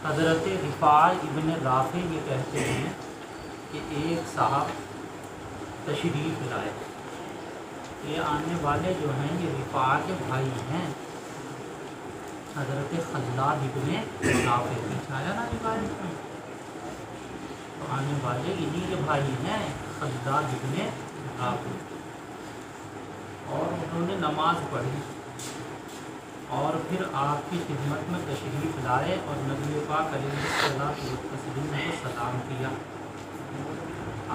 حضرت رفاع ابن رافع یہ کہتے ہیں کہ ایک صاحب تشریف لائے. یہ آنے والے جو ہیں یہ رفاع کے بھائی ہیں. حضرت خلاد ابن رافع پوچھایا نا روایت میں، تو آنے والے انہی کے بھائی ہیں خلاد ابن رافع. اور انہوں نے نماز پڑھی اور پھر آپ کی خدمت میں تشریف لائے اور نبی پاک علیہ الصلوۃ والتسلیم کو سلام کیا.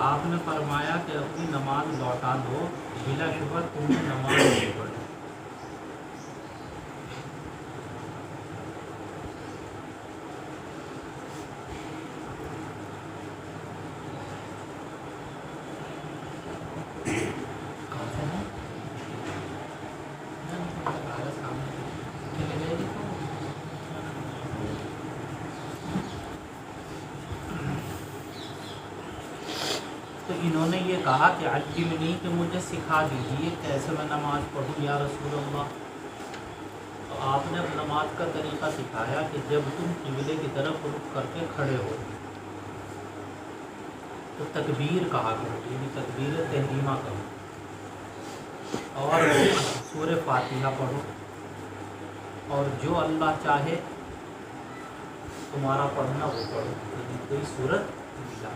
آپ نے فرمایا کہ اپنی نماز لوٹا دو، بلا شبہ تم نے نماز نہیں پڑھی. تو انہوں نے یہ کہا کہ علمنی، کہ مجھے سکھا دیجیے کیسے میں نماز پڑھوں یا رسول اللہ. تو آپ نے نماز کا طریقہ سکھایا کہ جب تم قبلے کی طرف رخ کر کے کھڑے ہو تو تکبیر کہا کرو، یعنی تکبیر تحریمہ کرو، اور سورہ فاتحہ پڑھو، اور جو اللہ چاہے تمہارا پڑھنا وہ پڑھو، یعنی کوئی صورت ملا.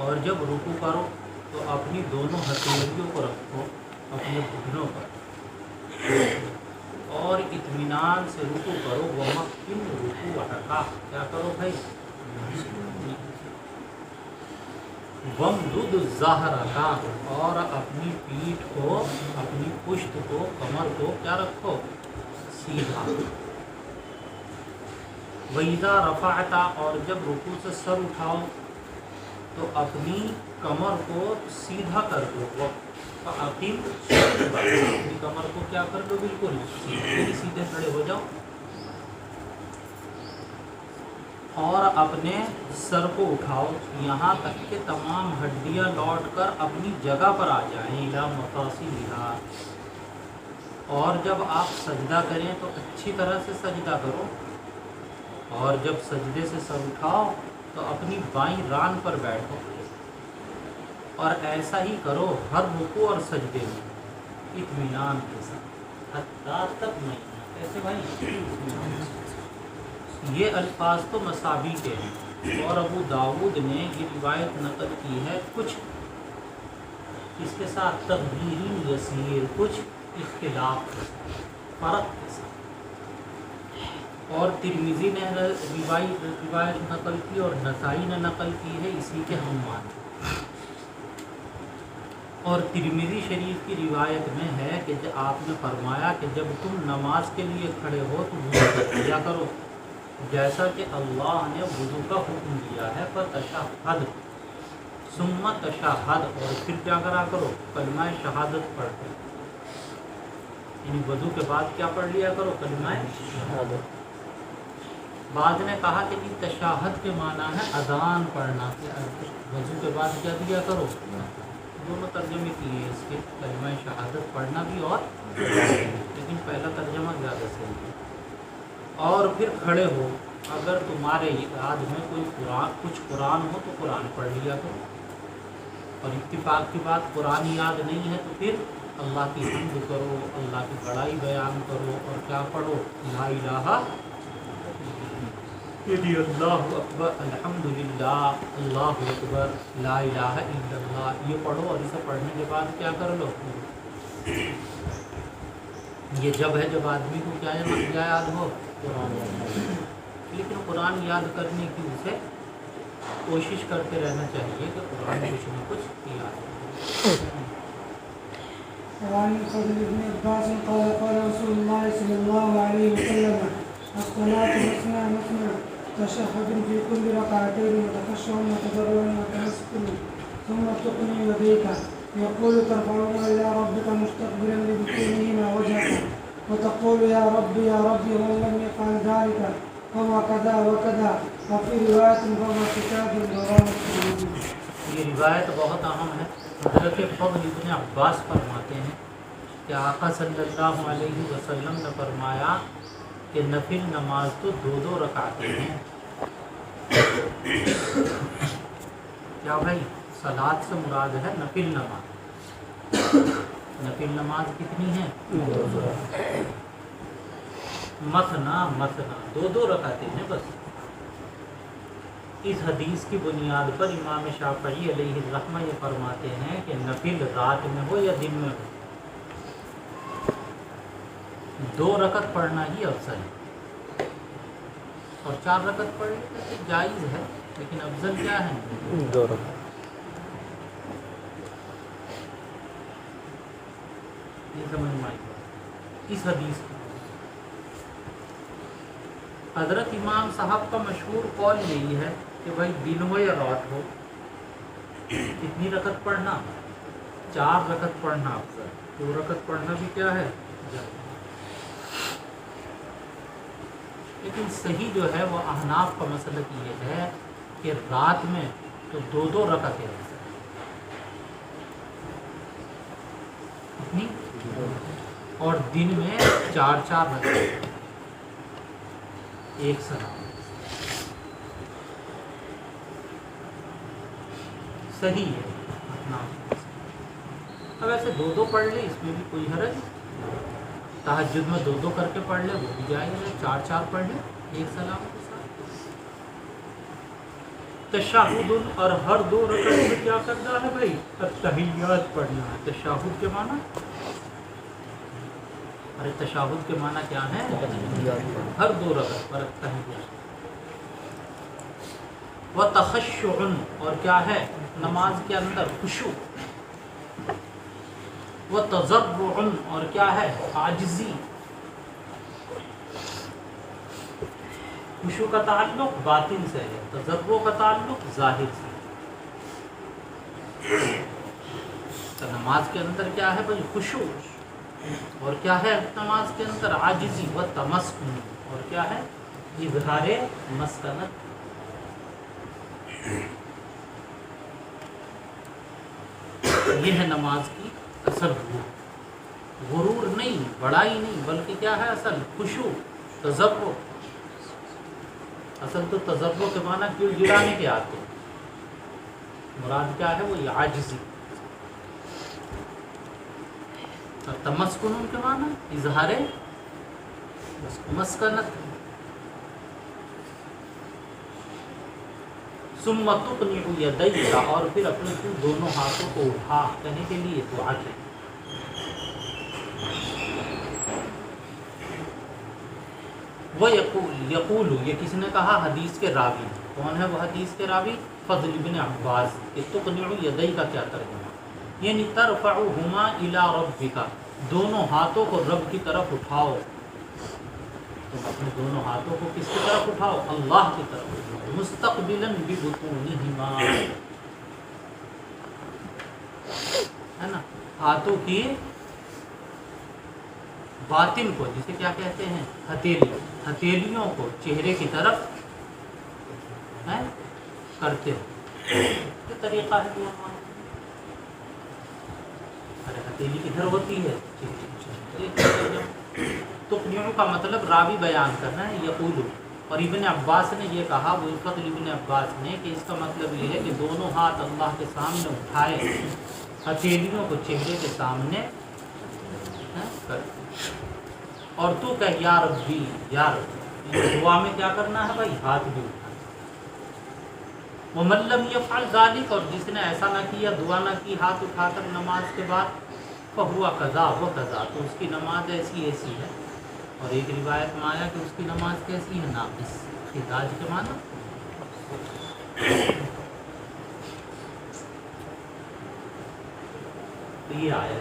اور جب رکوع کرو تو اپنی دونوں ہتھیلیوں کو رکھو اپنے گھٹنوں پر، اور اطمینان سے رکوع کرو. ومکن رکوعک، کیا کرو بھائی؟ ومدد ظہرک، اور اپنی پیٹھ کو، اپنی پشت کو، کمر کو کیا رکھو؟ سیدھا. وَإِذَا رَفَعْتَ، اور جب رکوع سے سر اٹھاؤ تو اپنی کمر کو سیدھا کر دو. فَأَقِمْ، اپنی کمر کو کیا کر دو؟ بالکل سیدھے کھڑے ہو جاؤ. اور اپنے سر کو اٹھاؤ یہاں تک کہ تمام ہڈیاں لوٹ کر اپنی جگہ پر آ جائیں. اِلَى مَفَاصِلِهَا، اور جب آپ سجدہ کریں تو اچھی طرح سے سجدہ کرو. اور جب سجدے سے سر اٹھاؤ تو اپنی بائیں ران پر بیٹھو، اور ایسا ہی کرو ہر رکوع اور سجدے میں اطمینان کے ساتھ. حتیٰ تک نہیں ایسے بھائی. یہ الفاظ تو مساوی کے ہیں، اور ابو داؤد نے یہ روایت نقل کی ہے کچھ اس کے ساتھ تغییر یسیر، کچھ اختلاف کے ساتھ، فرق کے ساتھ. اور ترمذی نے روایت نقل کی اور نسائی نے نقل کی ہے اسی کے ہم معنی. اور ترمذی شریف کی روایت میں ہے کہ آپ نے فرمایا کہ جب تم نماز کے لیے کھڑے ہو تو وضو کیا کرو جیسا کہ اللہ نے وضو کا حکم دیا ہے. فتشہد، ثم تشہد، اور پھر کیا کرا کرو؟ کلمہ شہادت پڑھ کر، یعنی وضو کے بعد کیا پڑھ لیا کرو؟ کلمہ شہادت. بعض نے کہا کہ تشہد کے معنی ہے اذان پڑھنا، وضو کے بعد کیا دیا کرو؟ دونوں ترجمے کیے اس کے، کلمہ شہادت پڑھنا بھی اور لیکن پہلا ترجمہ زیادہ صحیح ہے. اور پھر کھڑے ہو، اگر تمہارے یاد میں کوئی کچھ قرآن ہو تو قرآن پڑھ لیا کرو. اور اتفاق کی بات قرآن یاد نہیں ہے تو پھر اللہ کی حمد کرو، اللہ کی بڑائی بیان کرو، اور کیا پڑھو؟ لا الہ، یعنی اللہ اکبر، الحمدللہ، اللہ اکبر، لا الہ الا اللہ، یہ پڑھو. اور اسے پڑھنے کے بعد کیا کر لو؟ یہ جب ہے جب آدمی کو کیا یاد ہو؟ قرآن. لیکن قرآن یاد کرنے کی اسے کوشش کرتے رہنا چاہیے کہ قرآن کچھ نہ کچھ یاد ہو. وعن فضل بن عباس قال قال رسول الله صلى الله عليه وسلم الصلاة مثنى مثنى تشهد في كل ركعتين وتخشع وتضرع وتنسكن ثم تقني يديك يقول ترفعهما إلى ربك مستقبلا لبطونهما وجهك وتقول يا ربي يا ربي ومن لم يفعل ذلك فهو كذا وكذا وفي رواية فهو كتاب رواه مسلم. یہ روایت بہت اہم ہے. حضرت فضل ابن عباس فرماتے ہیں کہ آقا صلی اللہ علیہ وسلم نے فرمایا کہ نفل نماز تو 2 رکعتیں ہیں. کیا بھائی؟ صلاۃ سے مراد ہے نفل نماز. نفل نماز کتنی ہے؟ 2. مثنا 2 رکعتیں ہیں بس. اس حدیث کی بنیاد پر امام شافعی علیہ الرحمہ یہ فرماتے ہیں کہ نفل رات میں ہو یا دن میں ہو 2 رکعت پڑھنا ہی افضل ہے. اور 4 رکعت پڑھنا تو جائز ہے، لیکن افضل کیا ہے؟ 2 رکعت. یہ سمجھ میں آئی. اس حدیث کی حضرت امام صاحب کا مشہور قول یہی ہے کہ بھائی دن ہو یا رات ہو کتنی رکعت پڑھنا؟ 4 رکعت پڑھنا افضل. 2 رکعت پڑھنا بھی کیا ہے؟ لیکن صحیح جو ہے وہ احناف کا مسلک یہ ہے کہ رات میں تو 2 رکعتیں افضل. کتنی؟ اور دن میں 4 رکعتیں. ایک سلام صحیح ہے. اب ایسے 2 پڑھ لے اس میں بھی کوئی حرج. تہجد میں 2 کر کے پڑھ لے وہ بھی جائز ہے. 4 پڑھ لے ایک سلام کے ساتھ. تشہد اور ہر 2 رکعت میں کیا کرنا ہے بھائی؟ التحیات پڑھنا ہے. تشہد کے معنی تشہد کے معنی کیا ہے؟ ہر 2 رکعت پر التحیات. وتخشع اور کیا ہے نماز کے اندر؟ خشوع. وتضرع اور کیا ہے؟ عاجزی. خشوع کا تعلق باطن سے ہے، تضرع کا تعلق ظاہر سے. تو نماز کے اندر کیا ہے بھائی؟ خشوع. اور کیا ہے نماز کے اندر؟ عاجزی. وتمسکن اور کیا ہے؟ اظہار مسکنت. یہ ہے نماز کی اصل غرور نہیں، بڑائی نہیں، بلکہ کیا ہے اصل؟ خشوع، تضرع. اصل تو تضرع کے معنی کیوں گرانے کے آتے ہیں، مراد کیا ہے؟ وہ یہ عاجزی. اور تمسکن کے معنی اظہار مسکنت. ثم تقنع یدیک اور پھر اپنے دونوں ہاتھوں کو اٹھا کہنے کے لیے دعا کی. وہ یقول یہ کس نے کہا؟ حدیث کے راوی. کون ہے وہ حدیث کے راوی؟ فضل بن عباس. کہ تقنع یدیک کا کیا ترجمہ؟ یعنی ترفعہما الی ربک، دونوں ہاتھوں کو رب کی طرف اٹھاؤ. تم اپنے دونوں ہاتھوں کو کس کی طرف اٹھاؤ؟ اللہ کی طرف اٹھاؤ. مستقبلا ببطونہما، ہے نا، ہاتھوں کی باطن کو، جسے کیا کہتے ہیں؟ ہتھیلیوں کو چہرے کی طرف کرتے ہو. یہ طریقہ ہے دعا مانگنے. ارے ہتھیلی کدھر ہوتی ہے؟ تقنع کا مطلب راوی بیان کرنا ہے. یقول اور ابن عباس نے یہ کہا، وہ فضل ابن عباس نے، کہ اس کا مطلب یہ ہے کہ دونوں ہاتھ اللہ کے سامنے اٹھائے، ہتھیلیوں کو چہرے کے سامنے کر. اور تو کہہ یا ربی، یا رب. دعا میں کیا کرنا ہے بھائی؟ ہاتھ بھی اٹھانا. ومن لم یفعل ذلک اور جس نے ایسا نہ کیا، دعا نہ کی ہاتھ اٹھا کر نماز کے بعد، فہو قضا و قضا، تو اس کی نماز ایسی ہے. اور ایک روایت میں آیا کہ اس کی نماز کیسی ہے؟ ناقص. خداج کے معنی تو یہ آیا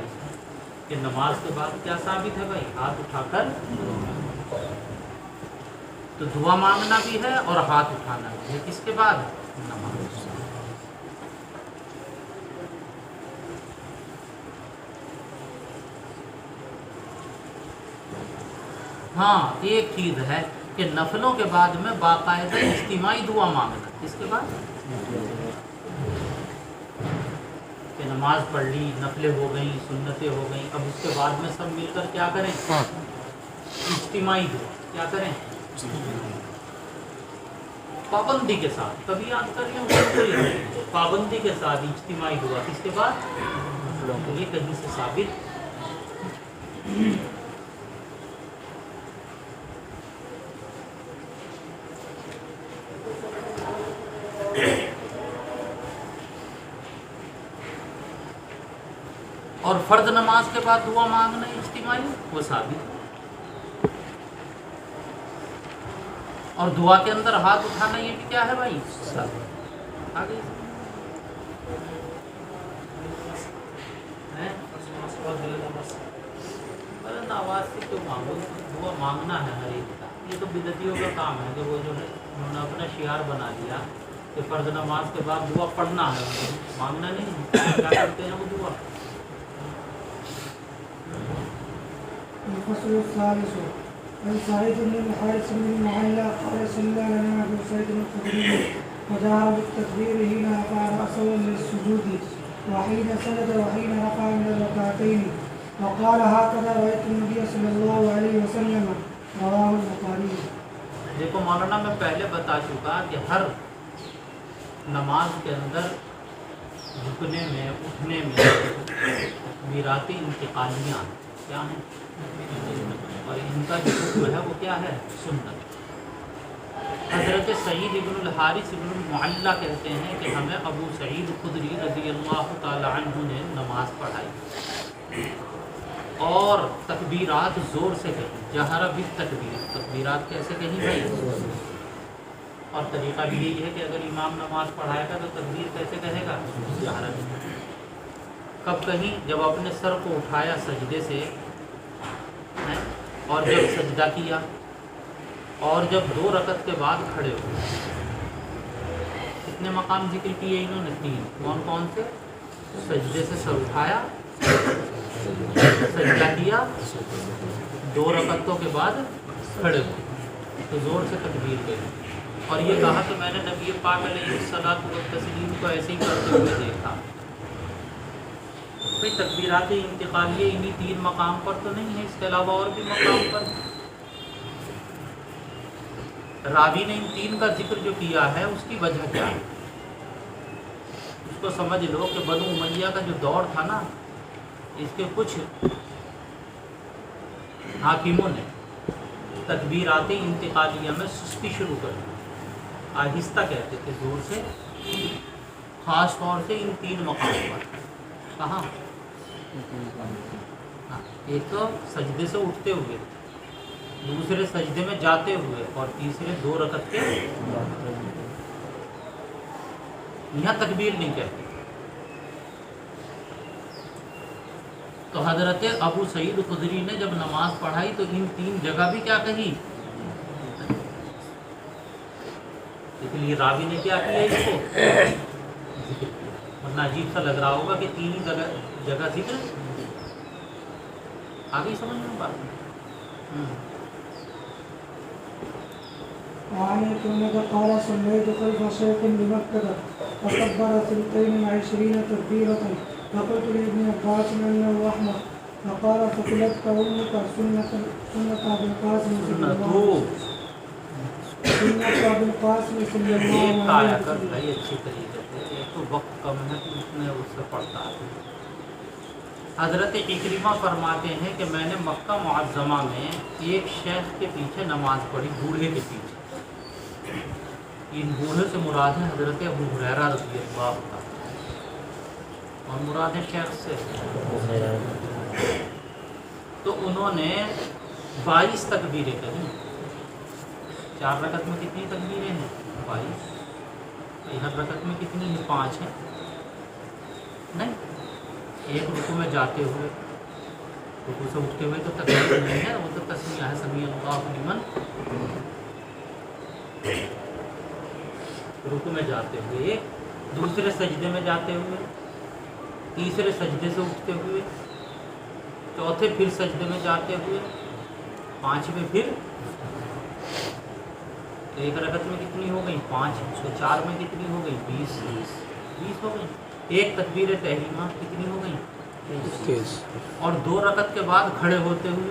کہ نماز کے بعد کیا ثابت ہے بھائی؟ ہاتھ اٹھا کر. تو دعا مانگنا بھی ہے اور ہاتھ اٹھانا بھی ہے. کس کے بعد؟ نماز. ہاں ایک چیز ہے کہ نفلوں کے بعد میں باقاعدہ اجتماعی دعا مانگنا. اس کے بعد کہ نماز پڑھ لی، نفلیں ہو گئیں، سنتیں ہو گئیں، اب اس کے بعد میں سب مل کر کیا کریں؟ اجتماعی دعا کیا کریں پابندی کے ساتھ، کبھی یاد کریے پابندی کے ساتھ اجتماعی دعا، کس کے بعد یہ کہیں سے ثابت اور فرض نماز کے بعد دعا مانگنا اجتماعی وہ ثابت، اور دعا کے اندر ہاتھ اٹھانا یہ بھی کیا ہے بھائی آگے آواز سے کیوں مانگو، دعا مانگنا ہے ہر ایک کا، یہ تو بدعتیوں کا کام ہے کہ وہ جو ہے انہوں نے اپنا شعار بنا دیا کہ فرض نماز کے بعد دعا پڑھنا ہے، مانگنا نہیں، کیا کرتے ہیں وہ دعا. الفصل الثالث عن سعيد بن الحارث بن المعلى قال صلى لنا ابو سعيد الخدري وجهر بالتكبير حين رفع راسه للسجود وحين سجد وحين رفع من الركعتين وقال هكذا رايت النبي صلى الله عليه وسلم رواه البخاري. دیکھو مولانا میں پہلے بتا چکا کہ ہر نماز کے اندر جھکنے میں اٹھنے میں تکبیرات انتقالیاں کیا ہیں اور ان کا جو حکم ہے وہ کیا ہے سنت. حضرت سعید ابن الحارث ابن المعلى کہتے ہیں کہ ہمیں ابو سعید خدری رضی اللہ تعالی عنہ نے نماز پڑھائی اور تکبیرات زور سے کہیں، جہر بالتکبیر، تکبیرات کیسے کہیں بھائی، اور طریقہ بھی یہی ہے کہ اگر امام نماز پڑھائے گا تو تکبیر کیسے کہے گا جہر. کب کہیں جب اپنے سر کو اٹھایا سجدے سے اور جب سجدہ کیا اور جب 2 رکعت کے بعد کھڑے ہوئے. کتنے مقام ذکر کیے انہوں نے؟ 3. کون کون سے؟ سجدے سے سر اٹھایا، سجدہ کیا، 2 رکعتوں کے بعد کھڑے ہوئے تو زور سے تکبیر کہی اور یہ کہا کہ میں نے نبی پاک علیہ الصلوۃ والتسلیم کو ایسے ہی کرتے ہوئے دیکھا. بھائی تکبیرات انتقالیہ انہی 3 مقام پر تو نہیں ہے، اس کے علاوہ اور بھی مقام پر. راوی نے ان 3 کا ذکر جو کیا ہے اس کی وجہ کیا ہے؟ اس کو سمجھ لو کہ بنو امیہ کا جو دور تھا نا، اس کے کچھ حاکموں نے تکبیرات انتقالیہ میں سستی شروع کر دی، آہستہ کہتے تھے زور سے، خاص طور سے ان 3 مقام پر. کہاں؟ ایک تو سجدے سے اٹھتے ہوئے، دوسرے سجدے میں جاتے ہوئے اور تیسرے 2 رکعت کے یہاں تکبیر نہیں کہتے. تو حضرت ابو سعید خدری نے جب نماز پڑھائی تو ان 3 جگہ بھی کیا کہی، اس لیے راوی نے کیا کیا اس کو ذکر کیا. ورنہ عجیب سا لگ رہا ہوگا کہ 3 ہی جگہ ذکر. آگے سمجھ میں بات. وعن عكرمة قال صليت خلف شيخ بمكة فكبر 22 تكبيرة فقلت لابن عباس انه احمق فقال ثقلتك امك سنة ابي القاسم صلى الله عليه وسلم ایک آیا کر بھائی اچھی طریقے سے، ایک تو وقت کم ہے تو اس میں اس سے پڑھتا ہے. حضرت عکرمہ فرماتے ہیں کہ میں نے مکہ معظمہ میں ایک شیخ کے پیچھے نماز پڑھی، بوڑھے کے پیچھے. ان بوڑھے سے مراد ہے حضرت ابو ہریرہ رضی اللہ عنہ، اور مراد ہے شیخ سے. تو انہوں نے 22 تکبیریں کہیں. 4 رکعت میں کتنی تکبیریں ہیں؟ 22. ہر رکعت میں کتنی ہیں؟ 5 ہیں. نہیں، ایک رکوع میں جاتے ہوئے، رکوع سے اٹھتے ہوئے تو تکبیر نہیں ہے، وہ تو تسمیہ ہے، سمیع اللہ لمن. رکوع میں جاتے ہوئے، دوسرے سجدے میں جاتے ہوئے، تیسرے سجدے سے اٹھتے ہوئے، چوتھے پھر سجدے میں جاتے ہوئے، 5ویں پھر. ایک رکعت میں کتنی ہو گئی؟ 5. تو 4 میں کتنی ہو گئی؟ 20 ہو گئی. ایک تکبیر تحریمہ کتنی ہو گئی؟ 30. اور 2 رکعت کے بعد کھڑے ہوتے ہوئے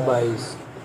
22।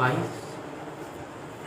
22।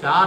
4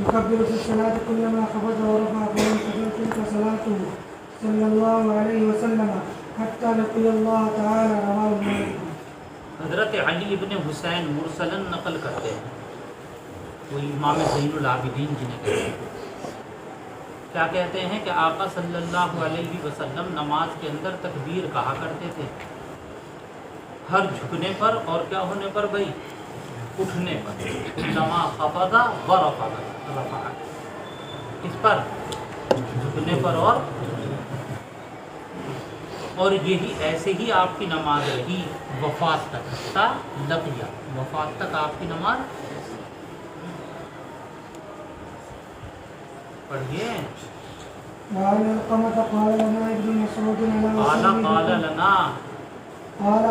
يكبر في الصلاة كلما خفض ورفع فلم تكن تلك صلاته صلى الله عليه وسلم حتى لقي الله تعالى. رواه مسلم. حضرت علی ابن حسین مرسلن نقل کرتے ہیں، وہ امام زین العابدین جنہیں کہتے ہیں، کیا کہتے ہیں کہ آقا صلی اللہ علیہ وسلم نماز کے اندر تکبیر کہا کرتے تھے ہر جھکنے پر اور کیا ہونے پر بھائی؟ اٹھنے پر. لما خفض و رفع، اس پر جھکنے پر اور یہی ایسے ہی آپ کی نماز رہی وفات تک، حتی لقیہ، وفات تک آپ کی نماز. پڑھیے. وعن علقمة قال لنا ابن مسعود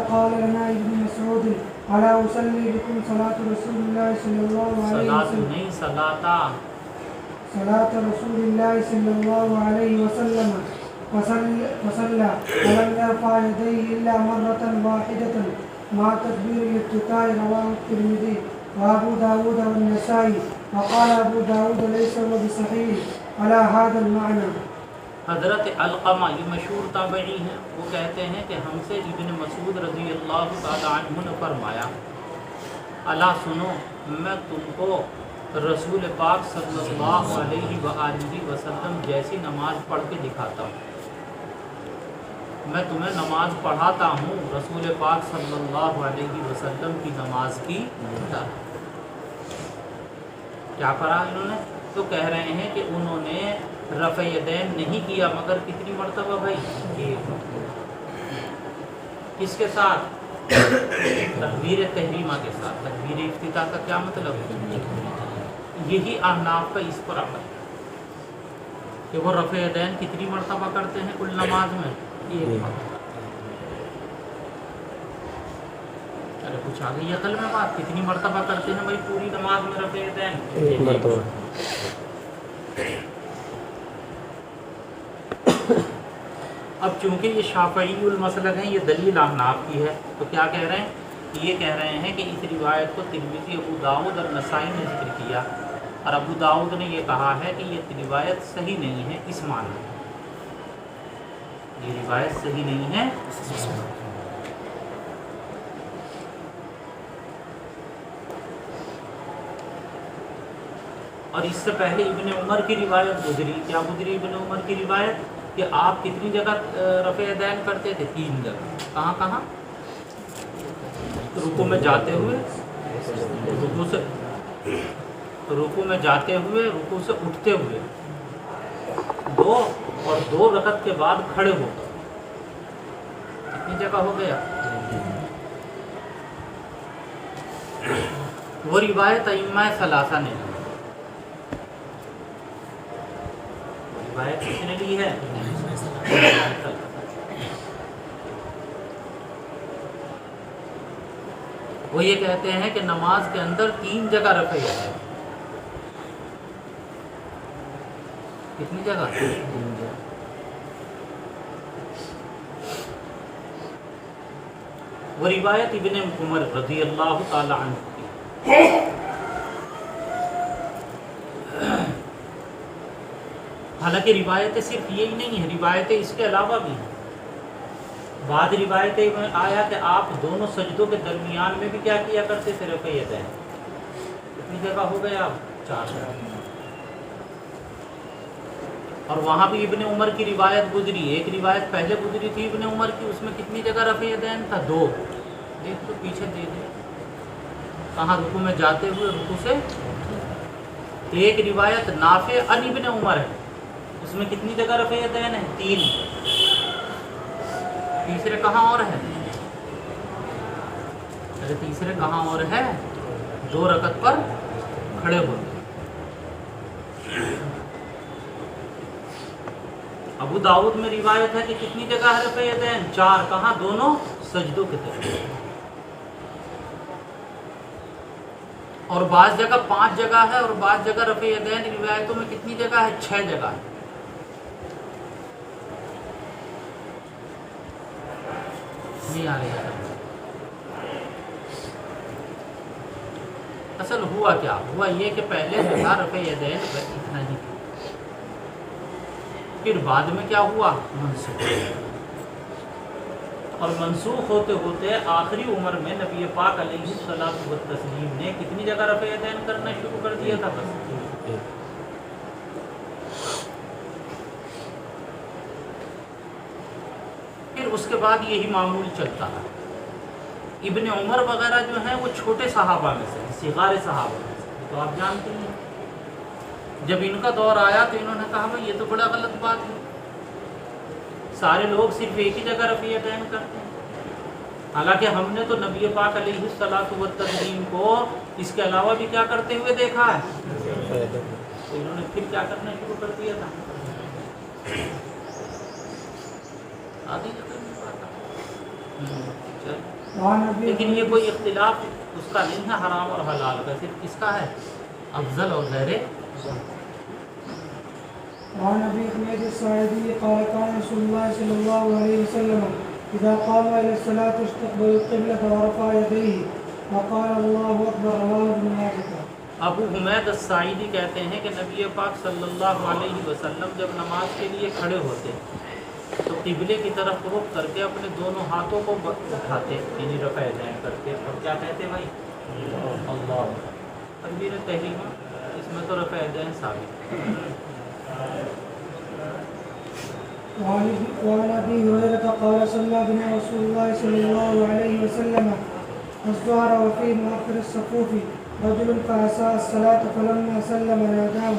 قال لنا ابن مسعود ألا أصلي بكم صلاة رسول الله صلى الله عليه وسلم صلاة رسول الله صلى الله عليه وسلم فصلى ولم يرفع يديه إلا مرة واحدة مع تكبير الافتتاح. رواه الترمذي وأبو داود والنسائي. وقال أبو داود ليس هو بصحيح على هذا المعنى. حضرت علقمہ یہ مشہور تابعی ہیں، وہ کہتے ہیں کہ ہم سے ابن مسعود رضی اللہ تعالی عنہ نے فرمایا الا سنو، میں تم کو رسول پاک صلی اللہ علیہ وآلہ وسلم جیسی نماز پڑھ کے دکھاتا ہوں. میں تمہیں نماز پڑھاتا ہوں رسول پاک صلی اللہ علیہ وسلم کی نماز کی طرح. کیا کرا انہوں نے؟ تو کہہ رہے ہیں کہ انہوں نے رفع یدین نہیں کیا مگر کتنی مرتبہ بھائی؟ ایک. کس کے ساتھ؟ تکبیر تحریمہ کے ساتھ. تکبیر افتتاح کا کیا مطلب ہے؟ یہی احناف کا اس پر عمل ہے کہ وہ رفع یدین کتنی مرتبہ کرتے ہیں کل نماز میں؟ ایک مرتبہ. ارے کچھ آگے یہ عقل میں بات، کتنی مرتبہ کرتے ہیں بھائی پوری نماز میں رفع یدین؟ ایک مرتبہ. اب چونکہ یہ شافعی المسلک ہیں، یہ دلیل احناف کی ہے، تو کیا کہہ رہے ہیں؟ یہ کہہ رہے ہیں کہ اس روایت کو ترمذی، ابو داؤد اور نسائی نے ذکر کیا، اور ابو داؤد نے یہ کہا ہے کہ یہ روایت صحیح نہیں ہے اس معنی میں. یہ روایت صحیح نہیں ہے. اور اس سے پہلے ابن عمر کی روایت گزری. کیا گزری ابن عمر کی روایت؟ کہ آپ کتنی جگہ رفع یدین کرتے تھے؟ 3 جگہ. کہاں کہاں؟ رکوع میں جاتے ہوئے، رکوع میں جاتے ہوئے، رکوع سے اٹھتے ہوئے 2، اور 2 رکعت کے بعد کھڑے ہو کر. کتنی جگہ ہو گیا؟ وہ روایت ائمہ ثلاثہ نے، روایت کس نے لی ہے؟ وہ یہ کہتے ہیں کہ نماز کے اندر 3 جگہ رفع یدین. کتنی جگہ؟ وہ روایت ابن عمر رضی اللہ تعالی عنہ کی. حالانکہ روایتیں صرف یہی نہیں ہیں، روایتیں اس کے علاوہ بھی ہیں. بعض روایتیں میں آیا کہ آپ دونوں سجدوں کے درمیان میں بھی کیا کیا کرتے تھے؟ رفع یدین. کتنی جگہ ہو گئے آپ؟ 4 جگہ. اور وہاں بھی ابن عمر کی روایت گزری. ایک روایت پہلے گزری تھی ابن عمر کی, اس میں کتنی جگہ رفع یدین تھا؟ 2. دیکھ تو پیچھے دیکھ کہاں رکوع میں جاتے ہوئے رکوع سے. ایک روایت نافع عن ابن عمر ہے, اس میں کتنی جگہ رفع یدین ہے؟ 3. تیسرے کہاں اور ہے؟ ارے تیسرے کہاں اور ہے؟ 2 رکعت پر کھڑے ہوتے. ابو داؤد میں روایت ہے کہ کتنی جگہ ہے رفع یدین؟ 4. کہاں؟ دونوں سجدوں کے درمیان. اور بعض جگہ 5 جگہ ہے, اور بعض جگہ رفع یدین روایتوں میں کتنی جگہ ہے؟ 6 جگہ ہے. نہیں آ رہی ہے. اصل ہوا کیا؟ ہوا یہ کہ پہلے جو تھا رفع یدین اتنا ہی تھا, پھر بعد میں کیا ہوا؟ منسوخ. اور منسوخ ہوتے ہوتے آخری عمر میں نبی پاک علیہ الصلوۃ والتسلیم نے کتنی جگہ رفع یدین کرنا شروع کر دیا تھا؟ بس. پھر اس کے بعد یہی معمول چلتا ہے. ابن عمر وغیرہ جو ہیں وہ چھوٹے صحابہ میں سے, صغار صحابہ میں سے, تو آپ جانتے ہیں. جب ان کا دور آیا تو انہوں نے کہا بھائی یہ تو بڑا غلط بات ہے, سارے لوگ صرف ایک ہی جگہ رفع یدین کرتے ہیں. حالانکہ ہم نے تو نبی پاک علیہ الصلوۃ والتسلیم کو اس کے علاوہ بھی کیا کرتے ہوئے دیکھا ہے. تو انہوں نے پھر کیا کرنا شروع کر دیا تھا. آدھی جگہ نہیں پاتا. لیکن یہ کوئی اختلاف اس کا نہیں ہے حرام اور حلال کا, صرف کس کا ہے؟ افضل اور غیر. وعن ابي حميد الساعدي قال كان رسول الله صلى الله عليه وسلم اذا قام الى الصلاه استقبل القبله ورفع يديه وقال الله اكبر. رواه ابن ماجه. ابو حمید الساعدی کہتے ہیں کہ نبی پاک صلی اللہ علیہ وسلم جب نماز کے لیے کھڑے ہوتے تو قبلے کی طرف رخ کر کے اپنے دونوں ہاتھوں کو اٹھاتے, یعنی رفع یدین کرتے, اور کیا کہتے بھائی؟ اللہ. تکبیر تحریمہ, اس میں تو رفع یدین ثابت. وعن ابي هريره قال صلى بنا رسول الله صلى الله عليه وسلم الظهر وفي مؤخر الصفوف رجل فأساء الصلاة فلما سلم ناداه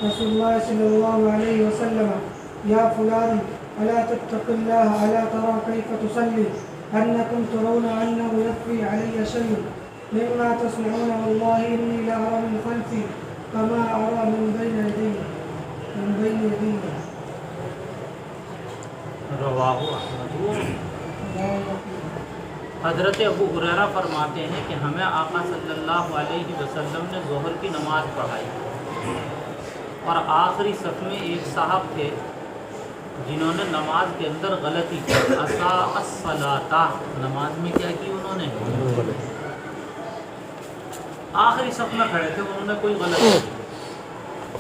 رسول الله صلى الله عليه وسلم يا فلان ألا تتق الله ألا ترى كيف تصلي أنكم ترون أنه يخفي علي شيء مما تصنعون والله إني لأرى من خلفي كما أرى من بين يدي. رواہ احمد. حضرت ابو ہریرہ فرماتے ہیں کہ ہمیں آقا صلی اللہ علیہ وسلم نے ظہر کی نماز پڑھائی, اور آخری صف میں ایک صاحب تھے جنہوں نے نماز کے اندر غلطی کی. اساء الصلاۃ, نماز میں کیا کی انہوں نے؟ آخری صف میں کھڑے تھے, انہوں نے کوئی غلطی کی.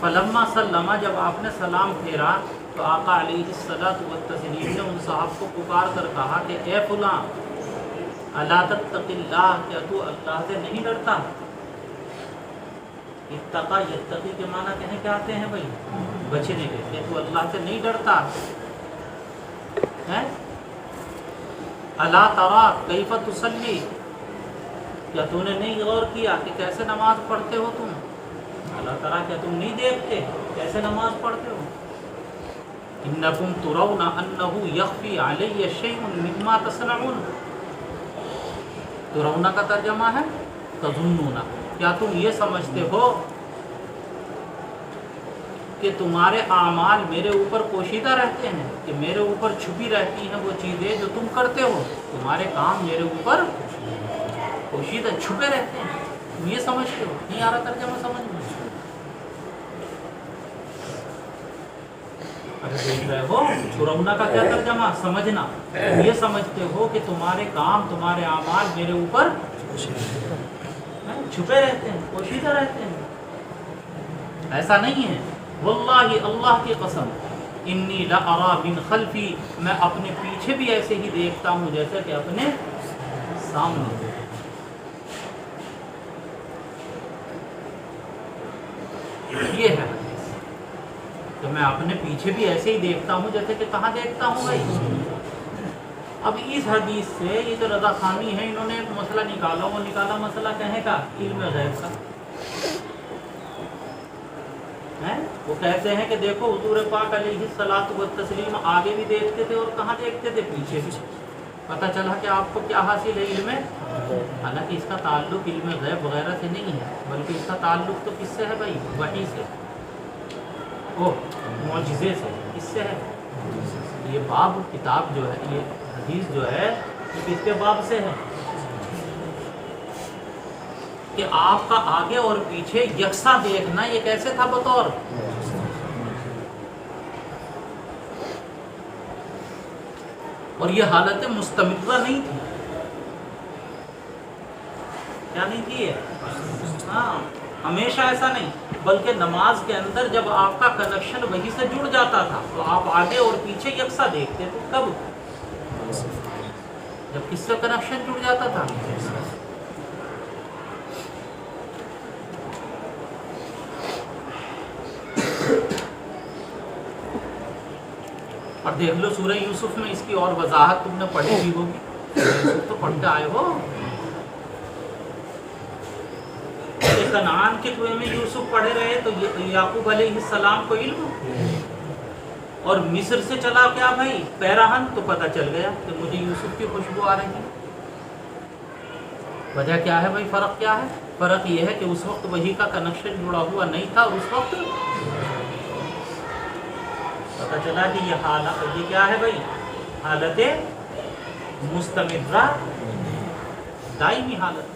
فلما سلم, جب آپ نے سلام پھیرا تو آقا علیہ الصلوۃ والتسلیم نے ان صاحب کو پکار کر کہا کہ اے فلاں الا تتق اللہ, کیا تو اللہ سے نہیں ڈرتا؟ اتقا یتقی کے معنی کہیں کیا آتے ہیں بھائی؟ بچنے کے. کیا تو اللہ سے نہیں ڈرتا ہے؟ الا ترى کیف تصلی, کیا تو نے نہیں غور کیا کہ کیسے نماز پڑھتے ہو تم؟ اللہ تعالیٰ, کیا تم نہیں دیکھتے کیسے نماز پڑھتے ہو؟ انکم ترون انہ یخفی علی شیء مما تصنعون. ترون کا ترجمہ ہے تظنون, کیا تم یہ سمجھتے ہو کہ تمہارے اعمال میرے اوپر پوشیدہ رہتے ہیں, کہ میرے اوپر چھپی رہتی ہیں وہ چیزیں جو تم کرتے ہو, تمہارے کام میرے اوپر پوشیدہ چھپے رہتے ہیں, تم یہ سمجھتے ہو؟ نہیں آ رہا ترجمہ سمجھ میں؟ اگر دیکھ رہے ہو ترونا کا کیا ترجمہ سمجھنا, تم یہ سمجھتے ہو کہ تمہارے کام تمہارے اعمال میرے اوپر چھپے رہتے ہیں, پوشیدہ رہتے ہیں. ایسا نہیں ہے. واللہ, اللہ کی قسم, انی لأرا من خلفی، میں اپنے پیچھے بھی ایسے ہی دیکھتا ہوں جیسا کہ اپنے سامنے۔ یہ ہے حدیث کہ میں اپنے پیچھے بھی ایسے ہی دیکھتا ہوں جیسے کہ کہاں دیکھتا ہوں بھائی۔ اب اس حدیث سے یہ جو رضا خانی ہے انہوں نے ایک مسئلہ نکالا، وہ نکالا مسئلہ کہیں کا علم غیب کا ہے۔ وہ کہتے ہیں کہ دیکھو حضور پاک علیہ الصلوۃ والتسلیم آگے بھی دیکھتے تھے اور کہاں دیکھتے تھے، پیچھے بھی۔ پتہ چلا کہ آپ کو کیا حاصل ہے، علم، حالانکہ اس کا تعلق علم غیب وغیرہ سے نہیں ہے، بلکہ اس کا تعلق تو کس سے ہے بھائی؟ وحی سے، وہ معجزے سے، کس سے ہے؟ یہ باب کتاب جو ہے، یہ حدیث جو ہے یہ کس کے باب سے ہے کہ آپ کا آگے اور پیچھے یکساں دیکھنا، یہ کیسے تھا بطور؟ اور یہ حالت مستمرہ نہیں تھی، کیا نہیں تھی یہ؟ ہاں، ہمیشہ ایسا نہیں، بلکہ نماز کے اندر جب آپ کا کنیکشن وہی سے جڑ جاتا تھا تو آپ آگے اور پیچھے یکساں دیکھتے تھے۔ کب؟ جب کس سے کنیکشن جڑ جاتا تھا۔ اور دیکھ لو سورہ یوسف میں اس کی اور وضاحت تم نے پڑھی بھی ہوگی، یوسف تو پڑھتے آئے ہو۔ کنعان کے کنویں میں یوسف پڑھے رہے تو یعقوب علیہ السلام کو علم، اور مصر سے چلا کیا بھائی پیراہن، تو پتہ چل گیا کہ مجھے یوسف کی خوشبو آ رہی ہے۔ وجہ کیا ہے بھائی؟ فرق کیا ہے؟ فرق یہ ہے کہ اس وقت وحی کا کنیکشن جڑا ہوا نہیں تھا، اس وقت پتہ چلا کہ یہ حالت، یہ کیا ہے بھائی؟ حالت مستمرہ، دائمی حالت۔